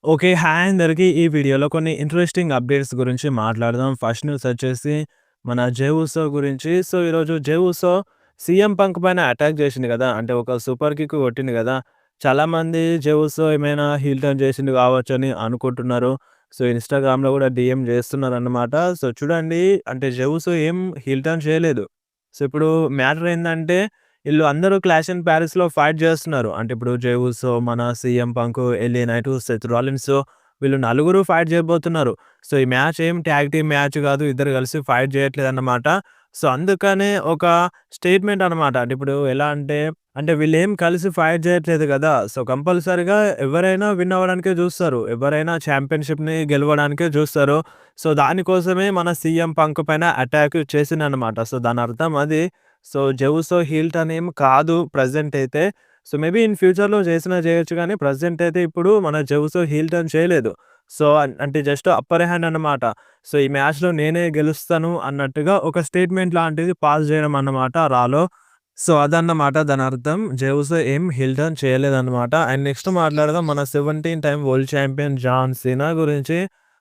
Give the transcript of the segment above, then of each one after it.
Okay. Hi అందరికి. ఈ వీడియోలో కొన్ని ఇంట్రెస్టింగ్ అప్డేట్స్ గురించి మాట్లాడదాం. ఫస్ట్ న్యూస్ వచ్చేసి మన 'జై ఉత్సవ్' గురించి. సో, ఈరోజు 'జై ఉత్సవ్' సీఎం పంక్ పైన అటాక్ చేసిండు గదా! అంటే ఒక సూపర్ కిక్ కొట్టిండు గదా! చాలామంది 'జై ఉత్సవ్' ఏమైనా హీల్ టర్న్ చేసిండు కావచ్చని అనుకుంటున్నారు. సో, ఇన్‌స్టాగ్రామ్‌లో గూడా డీఎం చేస్తున్నారన్నమాట. సో, చూడండి అంటే 'జై ఉత్సవ్' ఏం హీల్ టర్న్ చేయలేదు. సో, ఇప్పుడు మ్యాటర్ ఏందంటే ఈళ్ళు అందరూ 'క్లాష్ అండ్ ప్యారిస్‌లో' ఫైట్ జేస్తున్నారు. అంటే ఇప్పుడు 'జై ఉసో', మన 'CM Punk', 'LA Knight', 'Seth Rollins' వీళ్ళు నలుగురు ఫైట్ జేయబోతున్నారు. సో, ఈ మ్యాచ్ ఏం ట్యాగ్ టీమ్ మ్యాచ్ గాదు. ఇద్దరు కలిసి ఫైట్ జేయట్లేదన్నమాట. సో, అందుకనే ఒక స్టేట్‌మెంట్ అన్నమాట. అంటే ఇప్పుడు ఎలా అంటే, అంటే వీళ్ళేం కలిసి ఫైట్ జేయట్లేదు గదా! సో, కంపల్సరీగా ఎవరైనా విన్ అవ్వడానికే జూస్తారు. ఎవరైనా ఛాంపియన్‌షిప్‌ని గెలవడానికే జూస్తారు. సో, దానికోసమే మన 'సీఎం పంక్' పైన అటాక్ చేసిండన్నమాట. సో, దానర్థం అది. సో, 'జెవుసో' హీల్ టర్న్ ఏం కాదు ప్రెజెంట్ అయితే. సో, మేబీ ఇన్ ఫ్యూచర్‌లో చేసినా చేయొచ్చు గానీ, ప్రెజెంట్ అయితే ఇప్పుడు మన 'జెవుసో' హీల్ టర్న్ చేయలేదు. సో, అంటే జస్ట్ అప్పర్ హ్యాండ్ అన్నమాట. సో, ఈ మ్యాచ్‌లో నేనే గెలుస్తాను అన్నట్టుగా ఒక స్టేట్‌మెంట్ లాంటిది పాస్ చేయడం అన్నమాట రాలో. సో, అదన్నమాట దానర్థం. 'జెవుసో' ఏం హీల్ టర్న్ చేయలేదన్నమాట. అండ్ నెక్స్ట్ మాట్లాడదాం మన 17 time world champion 'John Cena' గురించి.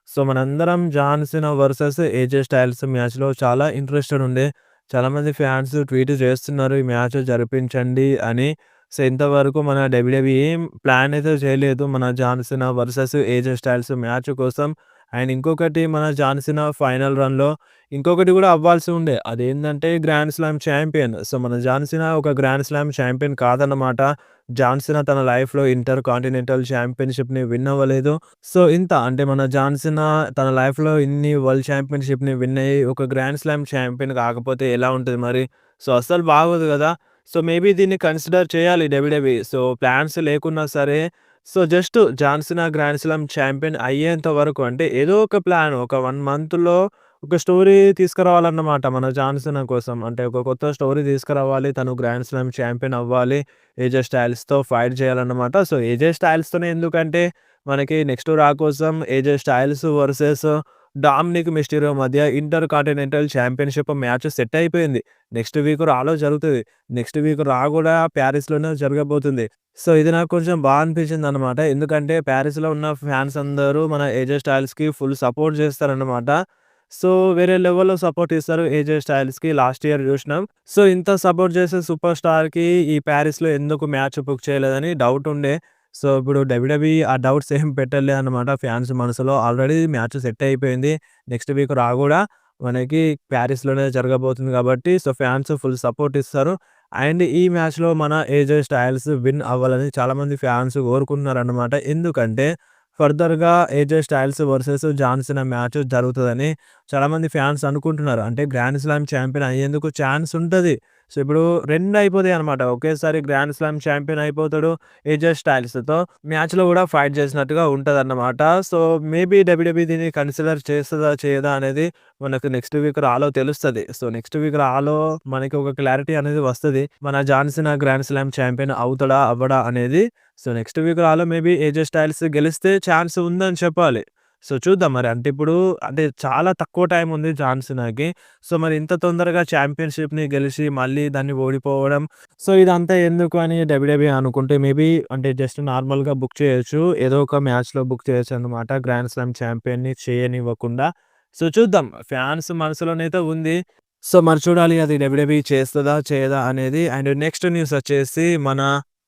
సో, మనందరం 'జాన్ సీనా' వర్సెస్ 'ఏజే స్టైల్స్' మ్యాచ్‌లో చాలా ఇంట్రెస్టెడ్ ఉండే. చాలామంది ఫ్యాన్స్ ట్వీట్ చేస్తున్నారు. ఈ మ్యాచ్ జరిపించండి అని. సో, ఇంతవరకు మన డబ్ల్యూడబ్ల్యూఈ ఏం ప్లాన్ అయితే చేయలేదు. మన జాన్ సీనా వర్సెస్ ఏజే స్టైల్స్ మ్యాచ్ కోసం. అండ్ ఇంకొకటి మన జాన్ సీనా ఫైనల్ రన్‌లో ఇంకొకటి కూడా అవ్వాల్సి ఉండే. అదేందంటే గ్రాండ్ స్లామ్ ఛాంపియన్. సో, మన జాన్ సీనా ఒక గ్రాండ్ స్లామ్ ఛాంపియన్ కాదన్నమాట. జాన్ సీనా తన లైఫ్‌లో ఇంటర్ కాంటినెంటల్ ఛాంపియన్‌షిప్‌ని విన్ అవ్వలేదు. సో, ఇంత అంటే మన జాన్ సీనా తన లైఫ్‌లో ఇన్ని వరల్డ్ ఛాంపియన్‌షిప్‌ని విన్ అయ్యి ఒక గ్రాండ్ స్లామ్ ఛాంపియన్ కాకపోతే ఎలా ఉంటది మరి? సో, అస్సలు బాగోదు గదా! సో, మేబీ దీన్ని కన్సిడర్ చేయాలి డబ్ల్యూడబ్ల్యూఈ. సో, ప్లాన్స్ లేకున్నా సరే so, just John Cena grand slam champion అయ్యేంత వరకు అంటే ఏదో ఒక ప్లాన్ ఒక 1 మంత్‌లో ఒక స్టోరీ తీసుకురావాలన్నమాట మన జాన్ సీనా కోసం. అంటే ఒక కొత్త స్టోరీ తీసుకురావాలి. తను గ్రాండ్ స్లామ్ ఛాంపియన్ అవ్వాలి. ఏజే స్టైల్స్‌తో ఫైట్ చేయాలన్నమాట. సో, ఏజే స్టైల్స్‌తోనే ఎందుకంటే మనకి నెక్స్ట్ రా కోసం AJ Styles versus Dominik Mysterio మధ్య intercontinental championship match set అయిపోయింది. నెక్స్ట్ వీక్ రాలో జరుగుతది. నెక్స్ట్ వీక్ రా గూడా పారిస్‌లోనే జరగబోతుంది. సో, ఇది నాకు కొంచెం అనిపించిందనమాట. ఎందుకంటే పారిస్‌లో ఉన్న ఫ్యాన్స్ అందరూ మన ఏజే స్టైల్స్‌కి ఫుల్ సపోర్ట్ చేస్తారనమాట. సో, వేరే లెవెల్‌లో సపోర్ట్ ఇస్తారు ఏజే స్టైల్స్‌కి లాస్ట్ ఇయర్ జూసినాం. సో, ఇంత సపోర్ట్ చేసే సూపర్ స్టార్‌కి ఈ పారిస్‌లో ఎందుకు మ్యాచ్ బుక్ చేయలేదని డౌట్ ఉండే. సో, ఇప్పుడు డబ్ల్యూడబ్ల్యూఈ ఆ డౌట్స్ ఏం పెట్టలే అన్నమాట ఫ్యాన్స్ మనసులో. ఆల్రెడీ మ్యాచ్ సెట్ అయిపోయింది. నెక్స్ట్ వీక్ రా గూడా మనకి పారిస్‌లోనే జరగబోతుంది కాబట్టి సో, ఫ్యాన్స్ ఫుల్ సపోర్ట్ ఇస్తారు. అండ్ ఈ మ్యాచ్‌లో మన ఏజే స్టైల్స్ విన్ అవ్వాలని చాలామంది ఫ్యాన్స్ కోరుకుంటున్నారన్నమాట. ఎందుకంటే ఫర్దర్‌గా AJ Styles versus John Cena match జరుగుతదని చాలామంది ఫ్యాన్స్ అనుకుంటున్నారు. అంటే గ్రాండ్ స్లామ్ ఛాంపియన్ అయ్యేందుకు ఛాన్స్ ఉంటది. సో, ఇప్పుడు 2 అయిపోతాయన్నమాట. ఒకేసారి గ్రాండ్ స్లామ్ ఛాంపియన్ అయిపోతాడు. ఏజే స్టైల్స్‌తో మ్యాచ్‌లో గూడా ఫైట్ చేసినట్టుగా ఉంటదన్నమాట. సో, మేబీ డబ్ల్యూడబ్ల్యూఈ దీన్ని కన్సిడర్ చేస్తదా? చేయదా? అనేది మనకు నెక్స్ట్ వీక్ రాలో తెలుస్తది. సో, నెక్స్ట్ వీక్ రాలో మనకి ఒక క్లారిటీ అనేది వస్తది. మన John Cena grand slam champion అవుతాడా? అవ్వడా? అనేది. సో, నెక్స్ట్ వీక్ రాలో మేబీ ఏజే స్టైల్స్ గెలిస్తే ఛాన్స్ ఉందని చెప్పాలి. సో, చూద్దాం మరి. అంటే ఇప్పుడు అంటే చాలా తక్కువ టైం ఉంది జాన్ సీనాకి. సో, మరి ఇంత తొందరగా ఛాంపియన్‌షిప్‌ని గెలిచి మళ్ళీ దాన్ని ఓడిపోవడం. సో, ఇదంతా ఎందుకు అని డబ్ల్యూడబ్ల్యూఈ అనుకుంటే మేబీ అంటే జస్ట్ నార్మల్‌గా బుక్ చేయొచ్చు. ఏదో ఒక మ్యాచ్‌లో బుక్ చేయొచ్చన్నమాట. గ్రాండ్ స్లామ్ ఛాంపియన్‌ని చేయనివ్వకుండా. సో, చూద్దాం. ఫ్యాన్స్ మనసులోనైతే ఉంది. సో, మరి చూడాలి అది డబ్ల్యూడబ్ల్యూఈ చేస్తదా? చేయదా? అనేది. అండ్ నెక్స్ట్ న్యూస్ వచ్చేసి మన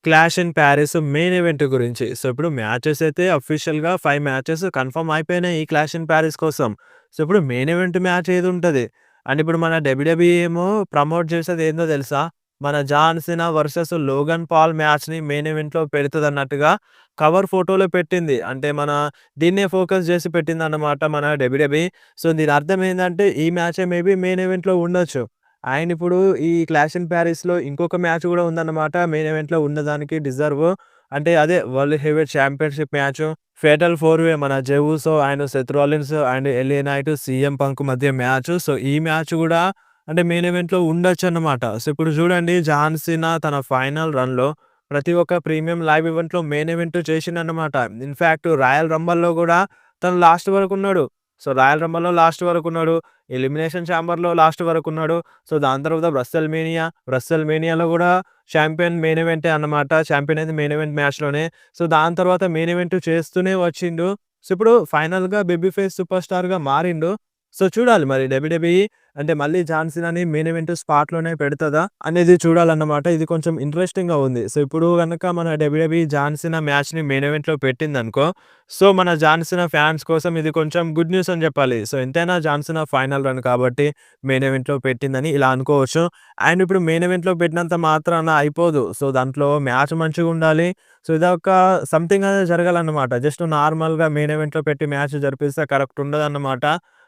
'clash in Paris' main event గురించి. సో, ఇప్పుడు మ్యాచెస్ అయితే అఫీషియల్‌గా 5 మ్యాచెస్ కన్ఫర్మ్ అయిపోయినాయి ఈ 'క్లాష్ ఇన్ పారిస్' కోసం. సో, ఇప్పుడు మెయిన్ ఈవెంట్ మ్యాచ్ ఏదుంటది? అండ్ ఇప్పుడు మన డబ్ల్యూడబ్ల్యూఈ ఏమో ప్రమోట్ చేసేది ఏందో తెలుసా? మన జాన్ సీనా వర్సెస్ లోగన్ పాల్ మ్యాచ్‌ని మెయిన్ ఈవెంట్‌లో పెడతదన్నట్టుగా కవర్ ఫోటోలో పెట్టింది. అంటే మన దీన్నే ఫోకస్ చేసి పెట్టిందన్నమాట మన డబ్ల్యూడబ్ల్యూఈ. సో, దీని అర్థం ఏందంటే ఈ మ్యాచే మేబీ మెయిన్ ఈవెంట్‌లో ఉండొచ్చు. అండ్ ఇప్పుడు ఈ 'క్లాష్ ఇన్ పారిస్‌లో' ఇంకొక మ్యాచ్ గూడా ఉందన్నమాట. మెయిన్ ఈవెంట్‌లో ఉన్నదానికి డిజర్వ్. అంటే అదే world heavyweight championship match. Fatal 4 way మన 'Jey Uso' and 'Seth Rollins' and 'LA Knight', 'CM Punk' మధ్య మ్యాచ్. సో, ఈ మ్యాచ్ గూడా అంటే మెయిన్ ఈవెంట్‌లో ఉండొచ్చన్నమాట. సో, ఇప్పుడు చూడండి జాన్ సీనా తన ఫైనల్ రన్‌లో ప్రతి ఒక్క ప్రీమియం లైవ్ ఈవెంట్‌లో మెయిన్ ఈవెంట్ చేసిండన్నమాట. ఇన్‌ఫాక్ట్ రాయల్ రంబల్‌లో గూడా తను లాస్ట్ వరకున్నాడు. సో, రాయల్ రంబల్‌లో లాస్ట్ వరకున్నాడు. ఎలిమినేషన్ చాంబర్‌లో లాస్ట్ వరకున్నాడు. సో, దాని తర్వాత వ్రెస్సెల్ మేనియాలో గూడా చాంపియన్ మెయిన్ ఈవెంటే అన్నమాట. చాంపియన్ అయింది మెయిన్ ఈవెంట్ మ్యాచ్‌లోనే. సో, దాని తర్వాత మెయిన్ ఈవెంట్ చేస్తూనే వచ్చిండు. సో, ఇప్పుడు ఫైనల్‌గా బేబీ ఫేస్ సూపర్ స్టార్‌గా మారిండు. సో, చూడాలి మరి డబ్ల్యూడబ్ల్యూఈ అంటే మళ్ళీ జాన్ సీనాని మెయిన్ ఈవెంట్ స్పాట్‌లోనే పెడతదా అనేది చూడాలన్నమాట. ఇది కొంచెం ఇంట్రెస్టింగ్‌గా ఉంది. సో, ఇప్పుడు గనక మన డబ్ల్యూడబ్ల్యూఈ జాన్ సీనా మ్యాచ్‌ని మెయిన్ ఈవెంట్‌లో పెట్టిందనుకో, సో, మన జాన్ సీనా ఫ్యాన్స్ కోసం ఇది కొంచెం గుడ్ న్యూస్ అని చెప్పాలి. సో, ఎంతైనా జాన్ సీనా ఫైనల్ రన్ కాబట్టి మెయిన్ ఈవెంట్‌లో పెట్టిందని ఇలా అనుకోవచ్చు. అండ్ ఇప్పుడు మెయిన్ ఈవెంట్‌లో పెట్టినంత మాత్రాన అయిపోదు. సో, దాంట్లో మ్యాచ్ మంచిగుండాలి. సో, ఇదొక సంథింగ్ అనేది జరగాలన్నమాట. జస్ట్ నార్మల్‌గా మెయిన్ ఈవెంట్‌లో పెట్టి మ్యాచ్ జరిపిస్తే కరెక్ట్ ఉండదన్నమాట.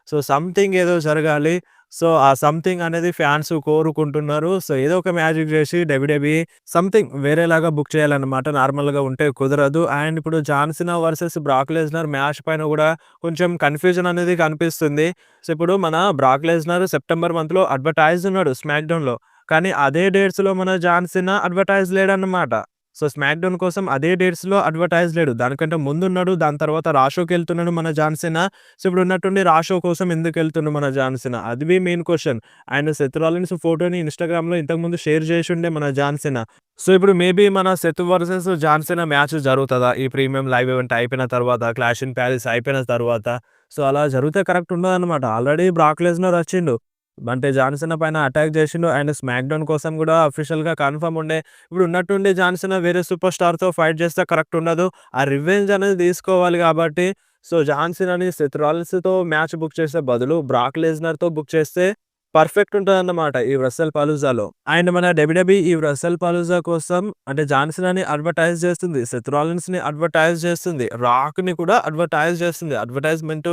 సో, సంథింగ్ ఏదో జరగాలి. సో, ఆ సంథింగ్ అనేది ఫ్యాన్స్ కోరుకుంటున్నారు. సో, ఏదో ఒక మ్యాజిక్ జేసి డబ్ల్యూడబ్ల్యూఈ సంథింగ్ వేరేలాగా బుక్ చేయాలన్నమాట. నార్మల్‌గా ఉంటే కుదరదు. అండ్ ఇప్పుడు జాన్ సీనా వర్సెస్ బ్రాక్ లెస్నర్ మ్యాచ్ పైన గూడా కొంచెం కన్‌ఫ్యూజన్ అనేది కనిపిస్తుంది. సో, ఇప్పుడు మన బ్రాక్ లెస్నర్ సెప్టెంబర్ మంత్‌లో అడ్వర్‌టైజ్ ఉన్నాడు స్మాక్‌డౌన్‌లో. కానీ అదే డేట్స్‌లో మన జాన్ సీనా అడ్వర్‌టైజ్ లేడన్నమాట. సో, స్మాక్‌డౌన్ కోసం అదే డేట్స్‌లో అడ్వర్‌టైజ్ లేడు. దానికంటే ముందున్నాడు. దాని తర్వాత రా షోకెళ్తున్నాడు మన జాన్ సీనా. సో, ఇప్పుడు ఉన్నట్టుండి రా షో కోసం ఎందుకెళ్తుండు మన జాన్ సీనా? అది main question. And Seth Rollins ఫోటోని ఇన్‌స్టాగ్రామ్‌లో ఇంతకుముందు షేర్ చేసుండే మన జాన్ సీనా. సో, ఇప్పుడు మేబీ మన Seth versus John Cena match జరుగుతదా? ఈ ప్రీమియం లైవ్ ఈవెంట్ అయిపోయిన తర్వాత, క్లాష్ ఇన్ పారిస్ అయిపోయిన తర్వాత. సో, అలా జరిగితే కరెక్ట్ ఉండదన్నమాట. ఆల్రెడీ బ్రాక్ లెస్నర్ వచ్చిండు. అంటే జాన్ సీనా పైన అటాక్ చేసిండు. అండ్ స్మాక్‌డౌన్ కోసం కూడా అఫీషియల్‌గా కన్ఫర్మ్ ఉండే. ఇప్పుడు ఉన్నట్టుండి జాన్ సీనా వేరే సూపర్ స్టార్‌తో ఫైట్ చేస్తే కరెక్ట్ ఉండదు. ఆ రివెంజ్ అనేది తీసుకోవాలి కాబట్టి, సో, జాన్ సీనాని సెత్ రాలిన్స్‌తో మ్యాచ్ బుక్ చేసే బదులు బ్రాక్ లెస్నర్‌తో బుక్ చేస్తే పర్ఫెక్ట్ ఉంటదన్నమాట ఈ వ్రెసెల్ పలూజాలో. అండ్ మన డబ్ల్యూడబ్ల్యూఈ ఈ వ్రెసెల్ పలూజా కోసం అంటే జాన్ సీనాని అడ్వర్‌టైజ్ చేస్తుంది. సెత్ రాలిన్స్‌ని అడ్వర్‌టైజ్ చేస్తుంది. రాక్‌ని కూడా అడ్వర్‌టైజ్ చేస్తుంది. అడ్వర్‌టైజ్‌మెంట్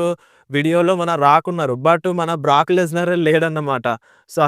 వీడియోలో మన రాక్ ఉన్నారు. బట్ మన బ్రాక్ లెస్నరే లేడన్నమాట. సో,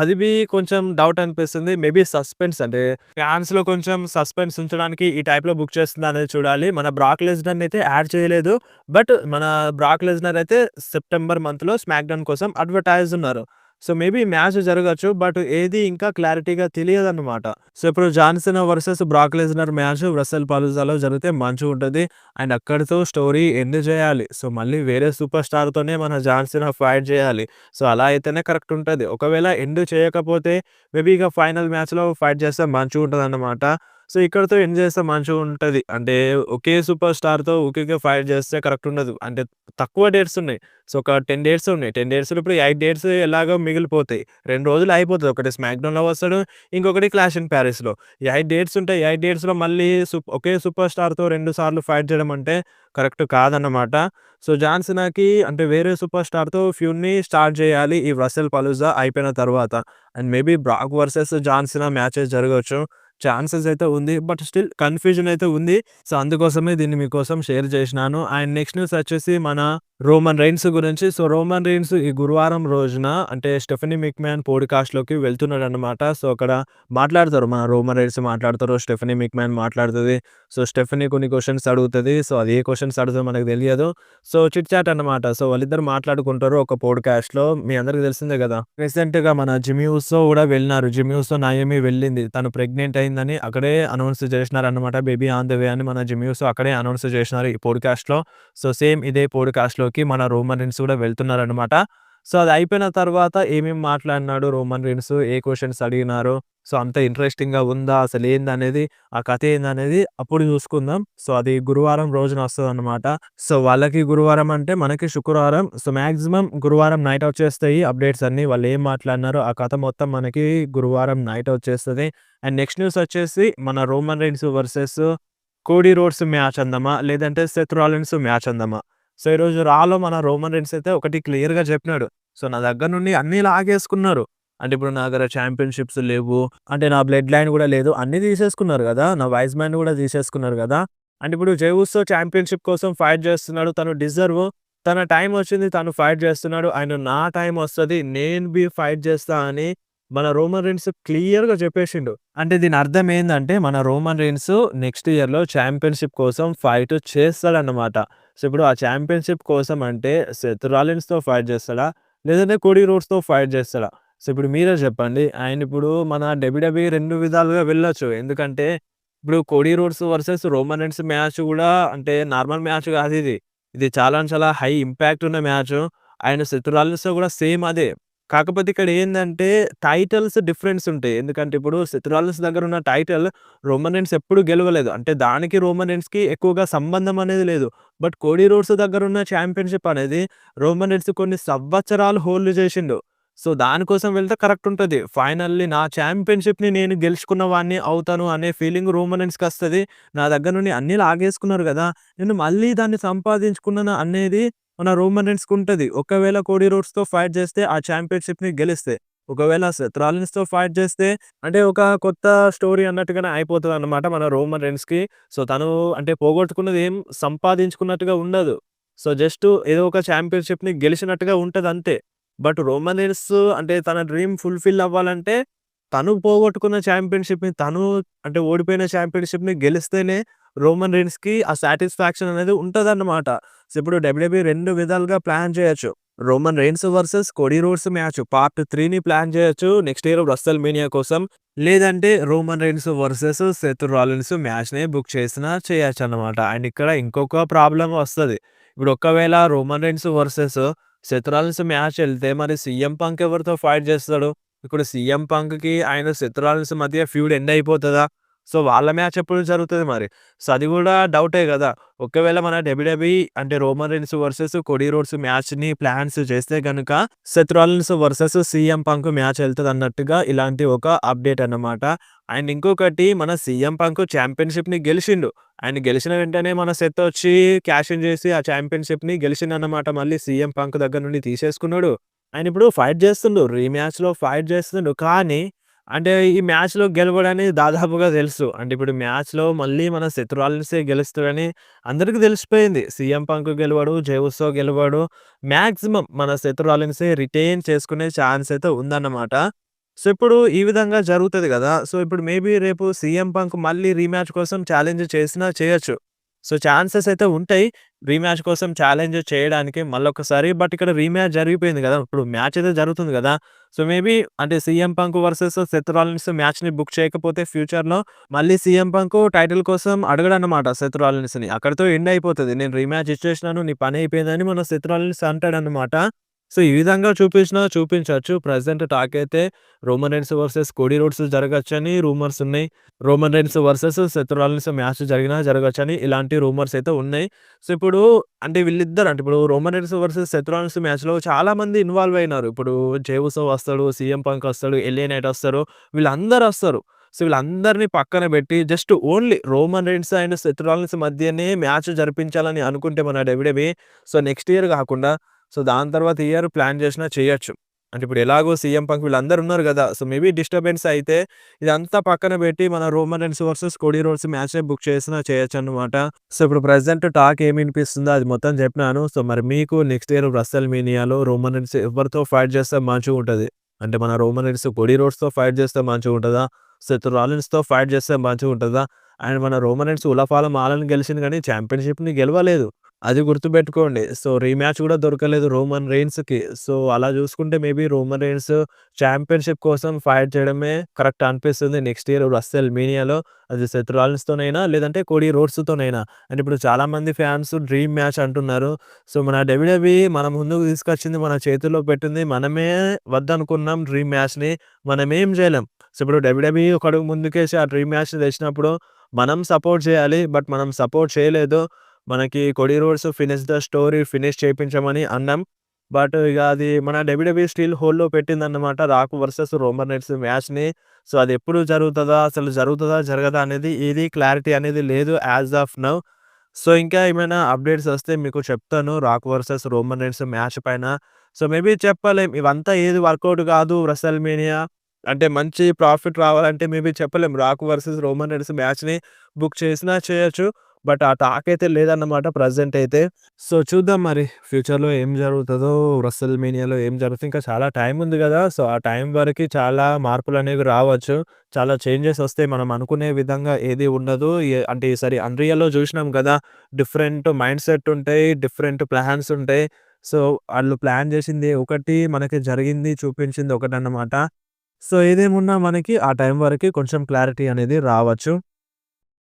కొంచెం డౌట్ అనిపిస్తుంది. మేబీ సస్పెన్స్ అంటే ఫ్యాన్స్‌లో కొంచెం సస్పెన్స్ ఉంచడానికి ఈ టైప్‌లో బుక్ చేస్తుందనేది చూడాలి. మన బ్రాక్ లెస్నర్‌నయితే యాడ్ చేయలేదు. బట్ మన బ్రాక్ లెస్నర్ అయితే సెప్టెంబర్ మంత్‌లో స్మాక్‌డౌన్ కోసం అడ్వర్‌టైజ్ ఉన్నారు. సో, మేబీ మ్యాచ్ జరగొచ్చు. బట్ ఏది ఇంకా క్లారిటీగా తెలియదన్నమాట. సో, ఇప్పుడు జాన్ సీనా వర్సెస్ బ్రాక్ లెస్నర్ మ్యాచ్ వ్రెసెల్ పలూజాలో జరిగితే మంచిగుంటది. అండ్ అక్కడితో స్టోరీ ఎండ్ చేయాలి. సో, మళ్ళీ వేరే సూపర్ స్టార్‌తోనే మన జాన్ సీనా ఫైట్ చేయాలి. సో, అలా అయితేనే కరెక్ట్ ఉంటది. ఒకవేళ ఎండ్ చేయకపోతే మేబీ ఇక ఫైనల్ మ్యాచ్‌లో ఫైట్ చేస్తే మంచిగుంటదన్నమాట. సో, ఇక్కడితో ఎండ్ చేస్తే మంచిగుంటది. అంటే ఒకే సూపర్ స్టార్‌తో ఊకెకే ఫైట్ చేస్తే కరెక్ట్ ఉండదు. అంటే తక్కువ డేట్స్ ఉన్నాయి. సో, ఒక 10 డేట్స్ ఉన్నాయి. 10 డేట్స్‌లో ఇప్పుడు 8 డేట్స్ ఎలాగో మిగిలిపోతాయి. 2 రోజులు అయిపోతది. ఒకటి స్మాక్‌డౌన్‌లో వస్తాడు. ఇంకొకటి క్లాష్ ఇన్ పారిస్‌లో. ఈ 8 డేట్స్ ఉంటాయి. 8 డేట్స్‌లో మళ్ళీ ఒకే సూపర్ స్టార్‌తో 2 సార్లు ఫైట్ చేయడం అంటే కరెక్ట్ కాదన్నమాట. సో, జాన్ సీనాకి అంటే వేరే సూపర్ స్టార్‌తో ఫ్యూడ్‌ని స్టార్ట్ చేయాలి ఈ వ్రెసెల్ పలూజా అయిపోయిన తర్వాత. And maybe Brock versus John Cena matches జరగొచ్చు. ఛాన్సెస్ అయితే ఉంది. బట్ స్టిల్ కన్‌ఫ్యూజన్ అయితే ఉంది. సో, అందుకోసమే దీన్ని మీకోసం షేర్ చేసినాను. అండ్ నెక్స్ట్ న్యూస్ వచ్చేసి మన రోమన్ రెయిన్స్ గురించి. సో, రోమన్ రెయిన్స్ ఈ గురువారం రోజున అంటే స్టెఫనీ మెక్‌మ్యాన్ పోడ్‌కాస్ట్‌లోకి వెళ్తున్నాడన్నమాట. సో, అక్కడ మాట్లాడతారు. మన రోమన్ రెయిన్స్ మాట్లాడతారు. స్టెఫనీ మెక్‌మ్యాన్ మాట్లాడుతది. సో, స్టెఫనీ కొన్ని క్వెషన్స్ అడుగుతది. సో, అది ఏ క్వెషన్స్ అడుగుతదో మనకు తెలియదు. సో, చిట్ చాట్ అన్నమాట. సో, వాళ్ళిద్దరు మాట్లాడుకుంటారు ఒక పోడ్‌కాస్ట్‌లో. మీ అందరికి తెలిసిందే కదా! రీసెంట్‌గా మన జిమ్మీ ఊసో కూడా వెళ్ళినారు. జిమ్మీ ఊసో నయోమి వెళ్ళింది. తను ప్రెగ్నెంట్ అయిందని అక్కడే అనౌన్స్ చేసినారన్నమాట. బేబీ ఆన్ ద వే అని మన జిమ్మీ ఊసో అక్కడే అనౌన్స్ చేసినారు ఈ పోడ్‌కాస్ట్‌లో. సో, సేమ్ ఇదే పోడ్‌కాస్ట్‌లోకి మన రోమన్ రీన్స్ కూడా వెళ్తున్నారనమాట. సో, అది అయిపోయిన తర్వాత ఏమేం మాట్లాడినాడు రోమన్ రీన్స్, ఏ క్వెషన్స్ అడిగినారు, సో, అంత ఇంట్రెస్టింగ్‌గా ఉందా? అసలేందనేది, ఆ కథ ఏందనేది అప్పుడు చూసుకుందాం. సో, అది గురువారం రోజున వస్తదనమాట. సో, వాళ్ళకి గురువారం అంటే మనకి శుక్రవారం. సో, మాక్సిమం గురువారం నైట్ వచ్చేస్తాయి అప్డేట్స్ అన్నీ. వాళ్ళేం మాట్లాడినారో ఆ కథ మొత్తం మనకి గురువారం నైట్ వచ్చేస్తది. అండ్ నెక్స్ట్ న్యూస్ వచ్చేసి మన Roman Reigns versus Cody Rhodes match అందామా? లేదంటే సెత్ రాలిన్స్ మ్యాచ్ అందామా? సో, ఈరోజు రాలో మన రోమన్ రీన్స్ అయితే ఒకటి క్లియర్‌గా చెప్పినాడు. సో, నా దగ్గర నుండి అన్నీ లాగేసుకున్నారు. అంటే ఇప్పుడు నా దగ్గర ఛాంపియన్‌షిప్స్ లేవు. అంటే నా బ్లడ్ లైన్ గూడా లేదు. అన్నీ తీసేసుకున్నారు గదా! నా వైస్ మ్యాన్ గూడా తీసేసుకున్నారు గదా! అంటే ఇప్పుడు జై ఉసో ఛాంపియన్‌షిప్ కోసం ఫైట్ చేస్తున్నాడు. తను డిజర్వ్. తన టైమ్ వచ్చింది. తను ఫైట్ చేస్తున్నాడు. అండ్ నా టైమ్ వస్తది. నేను ఫైట్ చేస్తా అని మన రోమన్ రీన్స్ క్లియర్‌గా చెప్పేసిండు. అంటే దీని అర్థం ఏందంటే మన రోమన్ రీన్స్ నెక్స్ట్ ఇయర్‌లో ఛాంపియన్‌షిప్ కోసం ఫైట్ చేస్తాడన్నమాట. సో, ఇప్పుడు ఆ ఛాంపియన్‌షిప్ కోసం అంటే సెత్ రాలిన్స్‌తో ఫైట్ చేస్తాడా? లేదంటే కోడీ రోడ్స్‌తో ఫైట్ చేస్తాడా? సో, ఇప్పుడు మీరే చెప్పండి. అండ్ ఇప్పుడు మన డబ్ల్యూడబ్ల్యూఈ 2 విధాలుగా వెళ్ళొచ్చు. ఎందుకంటే ఇప్పుడు Cody Rhodes versus Roman Reigns match గూడా అంటే నార్మల్ మ్యాచ్ కాదిది. ఇది చాలా చాలా హై ఇంపాక్ట్ ఉన్న మ్యాచ్. అండ్ 'సెత్ రాలిన్స్‌తో' కూడా సేమ్ అదే. కాకపోతే ఇక్కడ ఏందంటే టైటిల్స్ డిఫరెన్స్ ఉంటాయి. ఎందుకంటే ఇప్పుడు 'సెత్ రాలిన్స్' దగ్గర ఉన్న టైటిల్ రోమన్ రీన్స్ ఎప్పుడు గెలవలేదు. అంటే దానికి రోమన్ రీన్స్‌కి ఎక్కువగా సంబంధం అనేది లేదు. బట్ 'కోడీ రోడ్స్' దగ్గర ఉన్న చాంపియన్‌షిప్ అనేది రోమన్ రీన్స్ కొన్ని సంవత్సరాలు హోల్డ్ చేసిండు. సో, దానికోసం వెళ్తే కరెక్ట్ ఉంటది. ఫైనల్లీ నా చాంపియన్‌షిప్‌ని నేను గెలుచుకున్న వాడిని అవుతాను అనే ఫీలింగ్ రోమన్ రీన్స్‌కస్తది. నా దగ్గర నుండి అన్నీ లాగేసుకున్నారు గదా! నేను మళ్ళీ దాన్ని సంపాదించుకున్నాను అనేది మన రోమన్ రీన్స్‌కుంటది. ఒకవేళ 'కోడీ రోడ్స్‌తో' ఫైట్ చేస్తే ఆ చాంపియన్‌షిప్‌ని గెలిస్తే. ఒకవేళ 'సెత్ రాలిన్స్‌తో' ఫైట్ చేస్తే అంటే ఒక కొత్త స్టోరీ అన్నట్టుగానే అయిపోతదన్నమాట మన రోమన్ రీన్స్‌కి. సో, తను అంటే పోగొట్టుకున్నది ఏం సంపాదించుకున్నట్టుగా ఉండదు. సో, జస్ట్ ఏదో ఒక చాంపియన్‌షిప్‌ని గెలిచినట్టుగా ఉంటదంతే. బట్ రోమన్ రీన్స్ అంటే తన డ్రీమ్ ఫుల్‌ఫిల్ అవ్వాలంటే తను పోగొట్టుకున్న చాంపియన్‌షిప్‌ని తను అంటే ఓడిపోయిన చాంపియన్‌షిప్‌ని గెలిస్తేనే రోమన్ రీన్స్‌కి ఆ సాటిస్ఫాక్షన్ అనేది ఉంటదన్నమాట. సో, ఇప్పుడు డబ్ల్యూడబ్ల్యూఈ 2 విధాలుగా ప్లాన్ చేయొచ్చు. Roman Reigns versus Cody Rhodes match part 3ని ప్లాన్ చేయొచ్చు నెక్స్ట్ ఇయర్ రస్సెల్ మేనియా కోసం. లేదంటే Roman Reigns versus Seth Rollins మ్యాచ్‌ని బుక్ చేసినా చేయొచ్చన్నమాట. అండ్ ఇక్కడ ఇంకొక ప్రాబ్లమ్ వస్తది. ఇప్పుడు ఒకవేళ Roman Reigns versus Seth Rollins match ఎళ్తే మరి సీఎం పంక్ ఎవరితో ఫైట్ చేస్తాడు? ఇప్పుడు సీఎం పంక్‌కి ఆయన సెత్ రాలిన్స్ మధ్య ఫ్యూడ్ ఎండ్ అయిపోతదా? సో, వాళ్ళ మ్యాచ్ ఎప్పుడు జరుగుతది మరి? సో, అది గూడా డౌటే గదా! ఒకవేళ మన డబ్ల్యూడబ్ల్యూఈ అంటే Roman Reigns versus Cody Rhodes మ్యాచ్‌ని ప్లాన్స్ చేస్తే గనుక Seth Rollins versus CM Punk match ఎళ్తదన్నట్టుగా ఇలాంటి ఒక అప్డేట్ అన్నమాట. అండ్ ఇంకొకటి మన సీఎం పంక్ చాంపియన్‌షిప్‌ని గెలిషిండు. అండ్ గెలిచిన వెంటనే మన సెత్ వచ్చి క్యాష్ ఇన్ చేసి ఆ చాంపియన్‌షిప్‌ని గెలిషిండన్నమాట. మళ్ళీ సీఎం పంక్ దగ్గర నుండి తీసేసుకున్నాడు. ఆయన ఇప్పుడు ఫైట్ చేస్తుండు. రీమ్యాచ్‌లో ఫైట్ చేస్తుండు. కానీ అంటే ఈ మ్యాచ్‌లో గెలవడని దాదాపుగా తెలుసు. అంటే ఇప్పుడు మ్యాచ్‌లో మళ్ళీ మన సెత్ రాలిన్సే గెలుస్తాడని అందరికి తెలిసిపోయింది. సీఎం పంక్ గెలవడు, జే ఉసో గెలవడు. మాక్సిమం మన సెత్ రాలిన్సే రిటైన్ చేసుకునే ఛాన్స్ అయితే ఉందన్నమాట. సో, ఇప్పుడు ఈ విధంగా జరుగుతది గదా! సో, ఇప్పుడు మేబీ రేపు సీఎం పంక్ మళ్ళీ రీమ్యాచ్ కోసం ఛాలెంజ్ చేసినా చేయొచ్చు. సో, ఛాన్సెస్ అయితే ఉంటాయి. రీమ్యాచ్ కోసం ఛాలెంజ్ చేయడానికి మళ్ళొకసారి. బట్ ఇక్కడ రీమ్యాచ్ జరిగిపోయింది గదా! ఇప్పుడు మ్యాచ్ అయితే జరుగుతుంది గదా! సో, మేబీ అంటే CM Punk versus Seth Rollins మ్యాచ్‌ని బుక్ చేయకపోతే ఫ్యూచర్‌లో మళ్ళీ సీఎం పంక్ టైటిల్ కోసం అడగడన్నమాట సెత్ రాలిన్స్‌ని. అక్కడితో ఎండ్ అయిపోతది. నేను రీమ్యాచ్ ఇచ్చేసినాను. నీ పని అయిపోయిందని మన సెత్ రాలిన్స్ అంటాడన్నమాట. సో, ఈ విధంగా చూపించినా చూపించొచ్చు. ప్రెజెంట్ టాక్ అయితే Roman Reigns versus Cody Rhodes జరగొచ్చని రూమర్స్ ఉన్నాయి. Roman Reigns versus Seth Rollins match జరిగినా జరగొచ్చని ఇలాంటి రూమర్స్ అయితే ఉన్నాయి. సో, ఇప్పుడు అంటే వీళ్ళిద్దరు అంటే ఇప్పుడు Roman Reigns versus Seth Rollins మ్యాచ్‌లో చాలా మంది ఇన్వాల్వ్ అయినారు. ఇప్పుడు జే ఉసో వస్తాడు, సీఎం పంక్ వస్తాడు, ఎల్ఏ నైట్ వస్తారు. వీళ్ళందరూ వస్తారు. సో, వీళ్ళందరిని పక్కన పెట్టి just only Roman rains and Seth Rollins మధ్యనే మ్యాచ్ జరిపించాలని అనుకుంటే మన డబ్ల్యూడబ్ల్యూఈ సో, నెక్స్ట్ ఇయర్ కాకుండా సో, దాని తర్వాత ఇయర్ ప్లాన్ చేసినా చేయొచ్చు. అంటే ఇప్పుడు ఎలాగో సీఎం పంక్ వీళ్ళందరూ ఉన్నారు గదా! సో, మేబీ డిస్టర్బెన్స్ అయితే ఇదంతా పక్కన పెట్టి మన Roman Reigns versus Cody Rhodes మ్యాచే బుక్ చేసినా చేయొచ్చన్నమాట. సో, ఇప్పుడు ప్రెజెంట్ టాక్ ఏమి వినిపిస్తుందో అది మొత్తం చెప్పినాను. సో, మరి మీకు నెక్స్ట్ ఇయర్ రస్సెల్ మేనియాలో రోమన్ రెయిన్స్ ఎవరితో ఫైట్ చేస్తే మంచిగుంటది? అంటే మన రోమన్ రెయిన్స్ కోడీ రోడ్స్‌తో ఫైట్ చేస్తే మంచిగుంటదా? సెత్ రాలిన్స్‌తో ఫైట్ చేస్తే మంచిగుంటదా? అండ్ మన రోమన్ రెయిన్స్ ఉలఫాల మాలను గెలిచిండు గానీ చాంపియన్‌షిప్‌ని గెలవలేదు. అది గుర్తుపెట్టుకోండి. సో, రీమ్యాచ్ గూడా దొరకలేదు రోమన్ రెయిన్స్‌కి. సో, అలా జూసుకుంటే మేబీ రోమన్ రెయిన్స్ చాంపియన్‌షిప్ కోసం ఫైట్ చేయడమే కరెక్ట్ అనిపిస్తుంది నెక్స్ట్ ఇయర్ రస్సెల్ మేనియాలో. అది సెత్ రాలిన్స్‌తోనైనా లేదంటే కోడీ రోడ్స్‌తోనైనా. అండ్ ఇప్పుడు చాలామంది ఫ్యాన్స్ డ్రీమ్ మ్యాచ్ అంటున్నారు. సో, మన డబ్ల్యూడబ్ల్యూఈ మన ముందుకు తీసుకొచ్చింది, మన చేతుల్లో పెట్టింది. మనమే వద్దనుకున్నాం డ్రీమ్ మ్యాచ్‌ని. మనమేం జేయలేం. సో, ఇప్పుడు డబ్ల్యూడబ్ల్యూఈ ఒక అడుగు ముందుకేసి ఆ డ్రీమ్ మ్యాచ్‌ని తెచ్చినప్పుడు మనం సపోర్ట్ చేయాలి. బట్ మనం సపోర్ట్ చేయలేదు. మనకి 'Cody Rhodes finish the story' finish చేపించమని అన్నాం. బట్ ఇగ అది మన డబ్ల్యూడబ్ల్యూఈ స్టిల్ హోల్డ్‌లో పెట్టిందన్నమాట. రాక్ వర్సెస్ రోమన్ రెయిన్స్ మ్యాచ్‌ని. సో, అది ఎప్పుడు జరుగుతదా? అసలు జరుగుతదా? జరగదా? అనేది ఏది క్లారిటీ అనేది లేదు యాస్ ఆఫ్ నౌ. సో, ఇంకా ఏమైనా అప్డేట్స్ వస్తే మీకు చెప్తాను. Rock versus Roman rains match పైన. సో, మేబీ చెప్పలేం. ఇవంతా ఏది వర్కౌట్ కాదు రెసల్ మేనియా. అంటే మంచి ప్రాఫిట్ రావాలంటే మేబీ చెప్పలేం. రాక్ వర్సెస్ రోమన్ రెయిన్స్ మ్యాచ్‌ని బుక్ చేసినా చేయొచ్చు. బట్ ఆ టాక్ అయితే లేదన్నమాట ప్రెజెంట్ అయితే. సో, చూద్దాం మరి ఫ్యూచర్‌లో ఏం జరుగుతదో, రెసల్ మేనియాలో ఏం జరుగుతదో ఇంకా చాలా టైం ఉంది గదా! సో, ఆ టైం వరకి చాలా మార్పులనేవి రావచ్చు. చాలా చేంజెస్ వస్తాయి. మనం అనుకునే విధంగా ఏది ఉండదు. అంటే ఈసారి అన్‌రియల్‌లో జూసినాం గదా! డిఫరెంట్ మైండ్ సెట్ ఉంటాయి. డిఫరెంట్ ప్లాన్స్ ఉంటాయి. సో, ఆళ్ళు ప్లాన్ జేసింది ఒకటి, మనకి జరిగింది చూపించింది ఒకటన్నమాట. సో, ఏదేమున్నా మనకి ఆ టైం వరకి కొంచెం క్లారిటీ అనేది రావచ్చు.